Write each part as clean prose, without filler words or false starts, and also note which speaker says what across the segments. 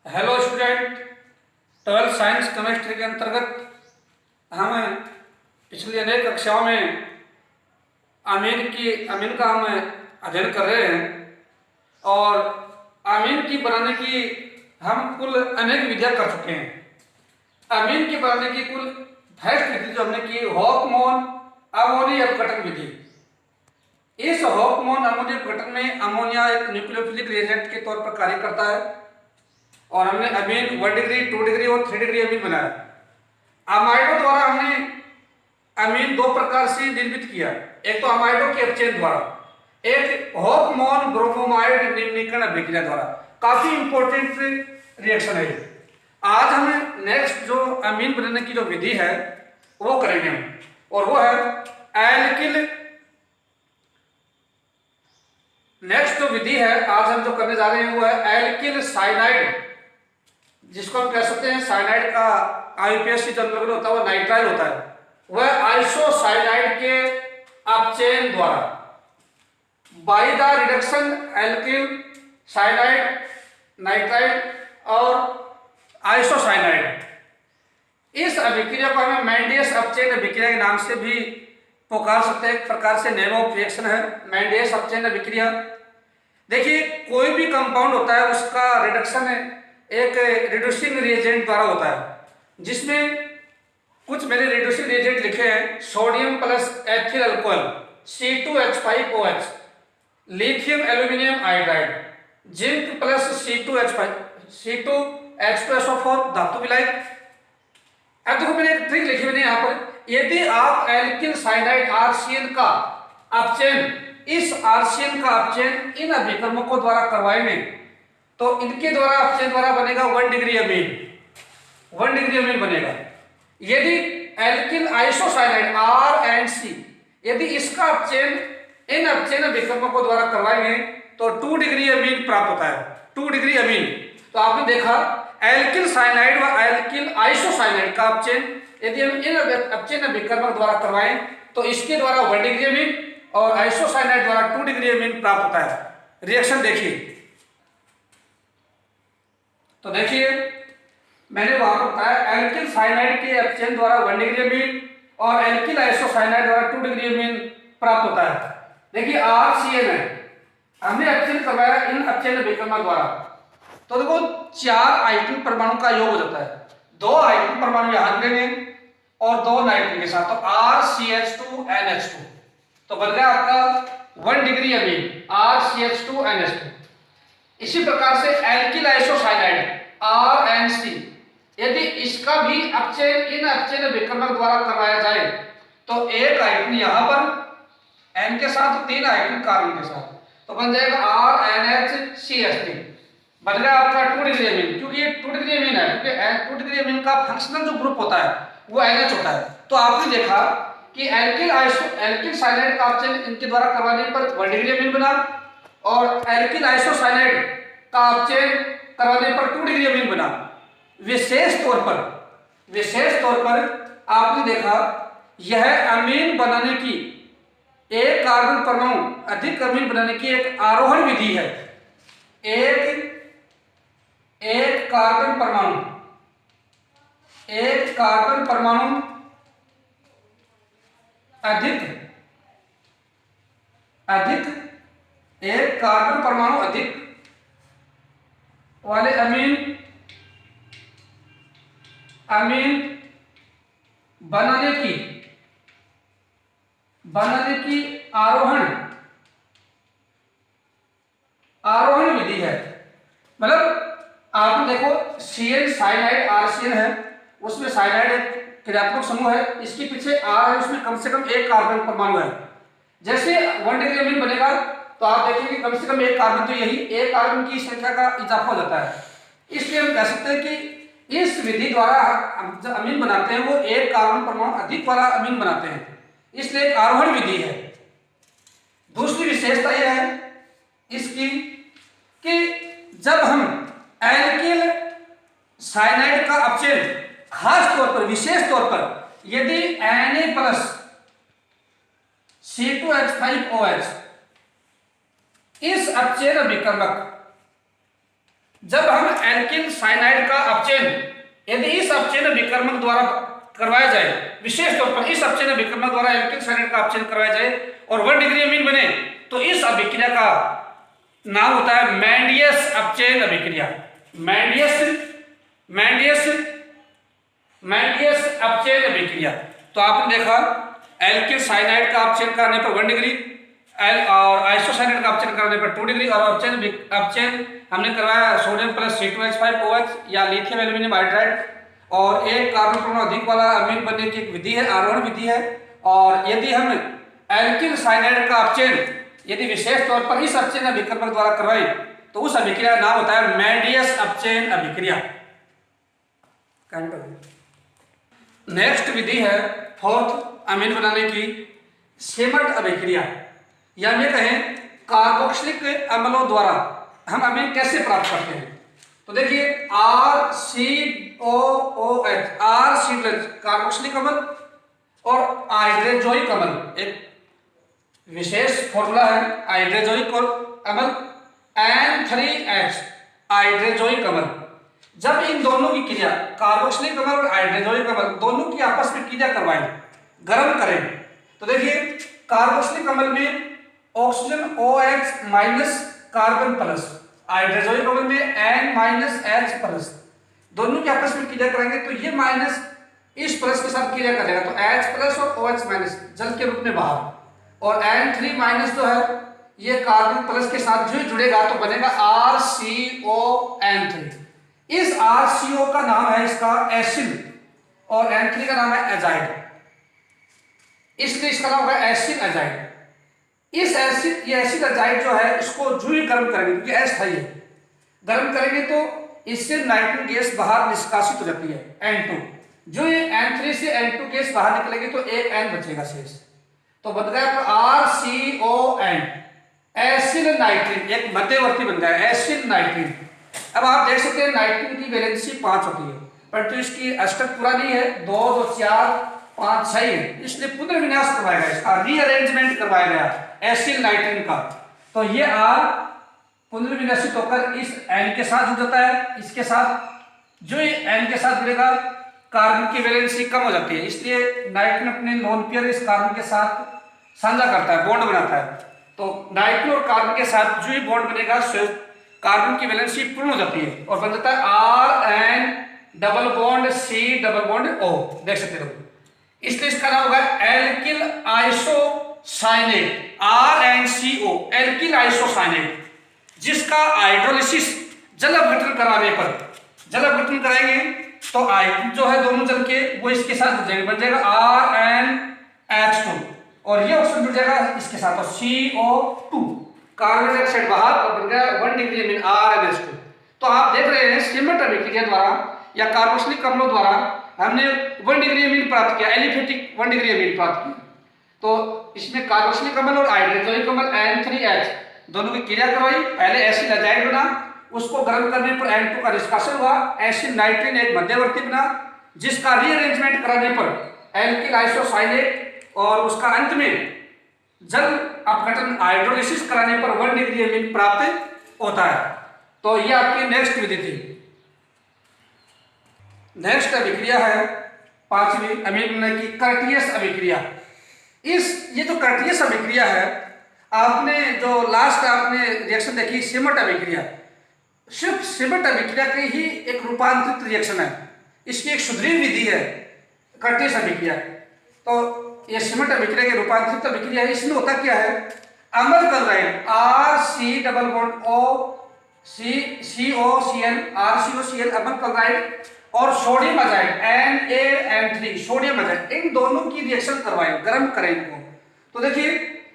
Speaker 1: Hello student, 12th science chemistry के अंतर्गत हम पिछली अनेक कक्षाओं में अमीन का हम अध्ययन कर रहे हैं और अमीन की बनाने की हम कुल अनेक विधियां कर चुके हैं। अमीन की बनाने की कुल फर्स्ट विधि जो हमने की हॉफमैन अमोनिया अपघटन विधि। इस हॉफमैन अमोनिया अपघटन में अमोनिया एक न्यूक्लियोफिलिक रिएजेंट के तौर पर कार्य करता है और हमने अमीन 1 डिग्री 2 डिग्री और 3 डिग्री अमीन बनाया। अमाइडो द्वारा हमने अमीन दो प्रकार से निर्मित किया, एक तो अमाइडो के अपचयन द्वारा, एक हॉफमैन ब्रोमोमाइड निर्मीकरण अभिक्रिया द्वारा। काफी इंपॉर्टेंट रिएक्शन है। आज हम नेक्स्ट जो अमीन बनाने की जो विधि है वो करेंगे हम, और वो है एल्किल। नेक्स्ट जो विधि है आज हम जो करने जा रहे हैं वो है एल्किल साइनाइड, जिसको हम कह सकते हैं साइनाइड का आईयूपीएसी जो होता है वो नाइट्राइल होता है। वह आइसोसाइनाइड के अपचयन द्वारा by the reduction alkyl cyanide nitrile और आइसोसाइनाइड। इस अभिक्रिया को हमें मैंडियस अपचयन अभिक्रिया के नाम से भी पुकार सकते हैं। एक प्रकार से नेम ऑफ रिएक्शन है मैंडियस अपचयन अभिक्रिया। देखिए, कोई भी कंपाउंड होता है उसका रिडक्शन एक रिड्यूसिंग रिएजेंट द्वारा होता है, जिसमें कुछ मैंने रिड्यूसिंग रिएजेंट लिखे हैं। Sodium plus ethyl alcohol C2H5OH, lithium aluminium iodide, zinc plus C2H2SO4 धातु विलायक। अब देखो मैंने एक ट्रिक लिखी मैंने यहाँ पर, यदि आप एल्किल साइनाइड RCN का अपचयन इस RCN का अपचयन इन अभिकर्मकों द्वारा करवाएंगे तो इनके द्वारा अपचयन द्वारा बनेगा 1 डिग्री अमीन, 1 डिग्री अमीन बनेगा। यदि एल्किल आइसोसाइनाइड RNC यदि इसका अपचयन इन अपचयन अभिकर्मकों द्वारा करवाएंगे तो 2 डिग्री अमीन प्राप्त होता है, 2 डिग्री अमीन। तो आपने देखा एल्किल साइनाइड व एल्किल आइसोसाइनाइड का अपचयन यदि हम इन अपचयन अभिकर्मक द्वारा करवाएं तो इसके द्वारा 1 डिग्री अमीन और आइसोसाइनाइड द्वारा 2 डिग्री अमीन प्राप्त होता है। रिएक्शन देखिए, तो देखिए मैंने वहां पर बताया एल्किल साइनाइड के अपचयन द्वारा 1 डिग्री अमीन और एल्किल आइसोसाइनाइड द्वारा 2 डिग्री अमीन प्राप्त होता है। देखिए RCN है, हमने अपचयन करवाया इन अपचयन अभिकर्मक द्वारा, तो देखो 4 हाइड्रोजन परमाणु का योग हो जाता है। 2 हाइड्रोजन परमाणु यहां जुड़ेंगे और 2 नाइट्रोजन के साथ, तो RCH2NH2 तो बन गया आपका 1 डिग्री अमीन RCH2NH2। इसी प्रकार से एल्किल आइसोसाइनाइड RNC यदि इसका भी अपचयन इन अपचयन अभिकर्मक द्वारा करवाया जाए तो एक हाइड्रोजन यहां पर N के साथ, 3 हाइड्रोजन कार्बन के साथ, तो बन जाएगा RNHCH3, बन गया आपका 2 डिग्री अमीन। क्योंकि ये 2 डिग्री अमीन है, क्योंकि 2 डिग्री अमीन का फंक्शनल जो ग्रुप होता है वो NH होता है। तो आपने देखा कि एल्किल साइनाइड का अपचयन इनके द्वारा करवाने पर 1 डिग्री अमीन बना और एल्किल आइसोसाइनाइड का अपचयन करवाने पर 2 डिग्री अमीन बना। विशेष तौर पर आपने देखा यह अमीन बनाने की एक कार्बन परमाणु अधिक अमीन बनाने की एक आरोहण विधि है। एक कार्बन परमाणु अधिक एक कार्बन परमाणु अधिक वाले अमीन बनाने की आरोहण विधि है। मतलब आपने देखो CN साइनाइड RCN है, उसमें साइनाइड एक क्रियात्मक समूह है, इसके पीछे R है, उसमें कम से कम एक कार्बन परमाणु है। जैसे 1 डिग्री अमीन बनेगा तो आप देखेंगे कम से कम एक कार्बन, तो यही एक कार्बन की संख्या का इजाफा हो जाता है। इसलिए हम कह सकते हैं कि इस विधि द्वारा हम जो अमीन बनाते हैं वो एक कार्बन परमाणु अधिक वाला अमीन बनाते हैं, इसलिए एक आरोहण विधि है। दूसरी विशेषता यह है इसकी कि जब हम एल्किल साइनाइड का अपचयन खास तौर पर विशेष तौर पर यदि Na+ C2H5OH इस अपचयन विकर्मक जब हम एल्किल साइनाइड का अपचयन यदि इस अपचयन विकर्मक द्वारा करवाया जाए, विशेष तौर पर इस अपचयन विकर्मक द्वारा एल्किल साइनाइड का अपचयन करवाया जाए और 1 डिग्री अमीन बने, तो इस अभिक्रिया का नाम होता है मैंडियस अपचयन अभिक्रिया। मैंडियस अपचयन अभिक्रिया। तो आपने देखा एल्किल साइनाइड का अपचयन करने पर 1 डिग्री और आइसोसाइनाइड का अपचयन करने पर 2 डिग्री, और अपचयन हमने करवाया सोडियम प्लस C2H5OH या लिथियम एल्यूमिनियम हाइड्राइड, और एक कार्बन परमाणु अधिक वाला अमीन बनने की एक विधि है, आरोहण विधि है। और यदि हम एल्किल साइनाइड का अपचयन यदि विशेष तौर पर इस अपचयन अभिकर्मक द्वारा करवाए तो उस अभिक्रिया का नाम होता है मैंडियस अपचयन अभिक्रिया। नेक्स्ट विधि है फोर्थ अमीन बनाने की शेमट अभिक्रिया, या हमें कहें कार्बोक्सिलिक अम्लों द्वारा हम अमीन कैसे प्राप्त करते हैं। तो देखिए RCOOH, कार्बोक्सिलिक अम्ल और हाइड्रोजोइक अम्ल, एक विशेष फॉर्मूला है हाइड्रोजोइक अम्ल, N3H हाइड्रोजोइक अम्ल। जब इन दोनों की क्रिया कार्बोक्सिलिक अम्ल और हाइड्रोजोइक अम्ल दोनों की आपस में क्रिया करवाएं, गर्म करें, तो देखिए कार्बोक्सिलिक अम्ल में oxygen OH minus carbon plus, hydrazoic अम्ल में N-H+, दोनों की आपस में क्रिया करेंगे तो ये माइनस इस प्लस के साथ क्रिया करेगा, तो H+ और OH- जल के रूप में बाहर, और N3- जो है ये कार्बन प्लस के साथ जो जुड़ेगा तो बनेगा RCON3। इस RCO का नाम है इसका एसिड और N3 का नाम है एजाइड, इसलिए इसका नाम होगा एसिड एजाइड। इस एसिड ये एसिड एजाइड जो है इसको जो ही गर्म करेंगे, क्योंकि अस्थायी है, गर्म करेंगे तो इससे नाइट्रोजन गैस बाहर निष्कासित हो जाती है N2। जो ये N3 से N2 गैस बाहर निकलेगी तो एक N बचेगा शेष, तो बन गया RCON, एसिड नाइट्रीन, एक मध्यवर्ती बन गया एसिड नाइट्रीन। अब आप देख सकते हैं नाइट्रोजन की वैलेंसी 5 होती है, परंतु इसकी अष्टक पूरा नहीं है, 2 2 4 5 6 है, इसलिए पुनर्विन्यास करवाया गया, इसका रीअरेंजमेंट करवाया गया एसिड नाइट्रीन का। तो ये R पुनर्विन्यासित होकर इस N के साथ जुड़ जाता है, इसके साथ जो ये N के साथ जुड़ेगा कार्बन की वैलेंसी कम हो जाती है, इसलिए नाइट्रोजन अपने लोन पेयर इस कार्बन के साथ साझा करता है, बॉन्ड बनाता है। तो नाइट्रोजन और कार्बन के साथ जो ही बॉन्ड बनेगा कार्बन की वैलेंसी पूर्ण हो जाती है और बन जाता है RN+C+O, देख सकते हो, इसलिए इसका नाम होगा alkyl isocyanate, RnCO, alkyl isocyanate, जिसका हाइड्रोलिसिस जल अपघटन कराने पर, जल अपघटन कराएंगे तो आयन जो है दोनों जल के वो इसके साथ जुड़ जाएंगे, बन जाएगा RnH2, और ये ऑक्सीजन जुड़ जाएगा इसके साथ और CO2, कार्बन डाइऑक्साइड बाहर, और बन गया 1 डिग्री अमीन RnH2। तो आप देख रहे हैं शेमट अभिक्रिया द्वारा या कार्बोक्सिलिक अम्लों द्वारा हमने 1 डिग्री अमीन प्राप्त किया, एलिफेटिक 1 डिग्री अमीन प्राप्त किया। तो इसमें कार्बोक्सिलिक अम्ल और हाइड्रोजोइक अम्ल N3H दोनों की क्रिया करवाई, पहले एसिड एजाइड बना, उसको गर्म करने पर N2 का निष्कासन हुआ, एसिड नाइट्रीन एक मध्यवर्ती बना, जिसका रीअरेंजमेंट कराने पर एल्किल आइसोसाइनेट, और उसका अंत में जल अपघटन हाइड्रोलिसिस कराने पर 1 डिग्री अमीन प्राप्त होता है। तो ये आपकी नेक्स्ट विधि थी। नेक्स्ट अभिक्रिया है पांचवी अमीन बनने की कर्टियस अभिक्रिया। ये जो कर्टियस अभिक्रिया है, आपने जो लास्ट आपने रिएक्शन देखी शेमट अभिक्रिया, सिर्फ शेमट अभिक्रिया की ही एक रूपांतरित रिएक्शन है, इसकी एक सुदृढ़ विधि है कर्टियस अभिक्रिया। तो ये शेमट अभिक्रिया की रूपांतरित अभिक्रिया है, इसमें होता क्या है, अम्ल क्लोराइड RCOCl अम्ल क्लोराइड और sodium azide NaN3 sodium azide, इन दोनों की रिएक्शन करवाएं, गर्म करें इनको। तो देखिए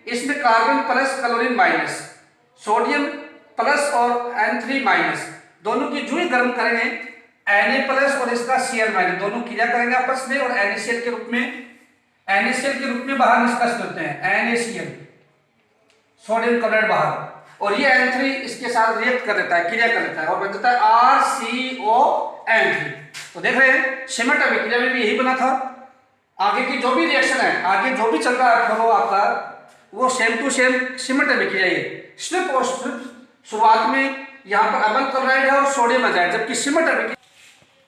Speaker 1: इसमें carbon plus chlorine minus, sodium plus और N3- दोनों की जो ही गर्म करेंगे Na+ और इसका Cl- दोनों क्रिया करेंगे आपस में और NaCl के रूप में बाहर निष्कासित होते हैं, NaCl सोडियम क्लोराइड बाहर, और ये N3 इसके साथ रिएक्ट कर देता है, क्रिया कर देता है और बन जाता है RCON3। तो देख रहे हैं शेमट अभिक्रिया में भी यही बना था। आगे की जो भी रिएक्शन है, आगे जो भी चल रहा है वो आपका वो सेम टू सेम शेमट अभिक्रिया है। सिर्फ और सिर्फ शुरुआत में यहाँ पर अमल क्लोराइड है और सोडियम अजाइड, जबकि सिमट अभिक्रिया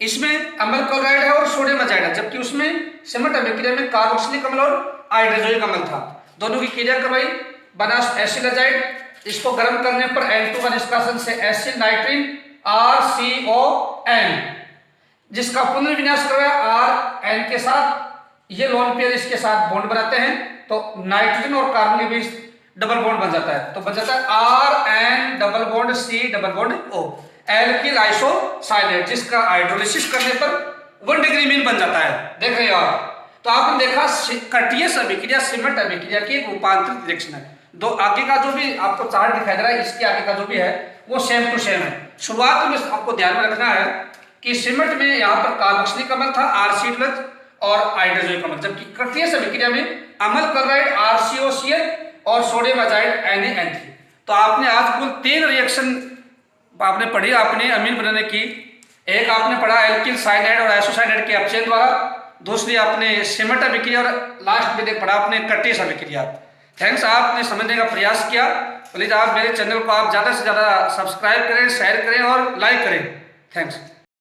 Speaker 1: इसमें अमल क्लोराइड है और सोडियम अजाइड है, जबकि उसमें सिमट अभिक्रिया में कार्बोक्सिलिक अम्ल और हाइड्रोजोनिक अम्ल था। दोनों की क्रिया करवाई, बना एसिड अजाइड। इसको गर्म करने पर N2 निष्कासन से एसिड नाइट्रीन RCON, जिसका पुनर्विन्यास करवाया RN के साथ, ये लोन पेयर इसके साथ बॉन्ड बनाते हैं तो नाइट्रोजन और कार्बन के बीच डबल बॉन्ड बन जाता है, तो बन जाता है RN double bond C double bond O, alkyl isocyanate, जिसका हाइड्रोलिसिस करने पर 1 डिग्री मीन बन जाता है। देख रहे हो आप। तो आपने देखा कटियस अभिक्रिया सिमट अभिक्रिया की एक रूपांतरित रिएक्शन है। दो आगे का जो भी आपको चार्ट दिखाई दे रहा है, इसके आगे का जो भी है वो सेम टू सेम है। शुरुआत में आपको ध्यान में रखना है कि सिमट में यहाँ पर कार्बोक्सिलिक अम्ल था RC+ और हाइड्रोजनिक अम्ल, जबकि कटियस अभिक्रिया में अमल क्लोराइड RCOCl और सोडियम अजाइड NaN3। तो आपने आज कुल 3 रिएक्शन आपने पढ़ी आपने अमीन बनाने की। एक आपने पढ़ा एल्किल साइनाइड और आइसोसाइनाइड के अपचयन द्वारा, दूसरी आपने सिमट अभिक्रिया और लास्ट में देख पढ़ा आपने कटियस अभिक्रिया। थैंक्स, आपने समझने का प्रयास किया। प्लीज आप मेरे चैनल को आप ज़्यादा से ज़्यादा सब्सक्राइब करें, शेयर करें और लाइक करें। थैंक्स।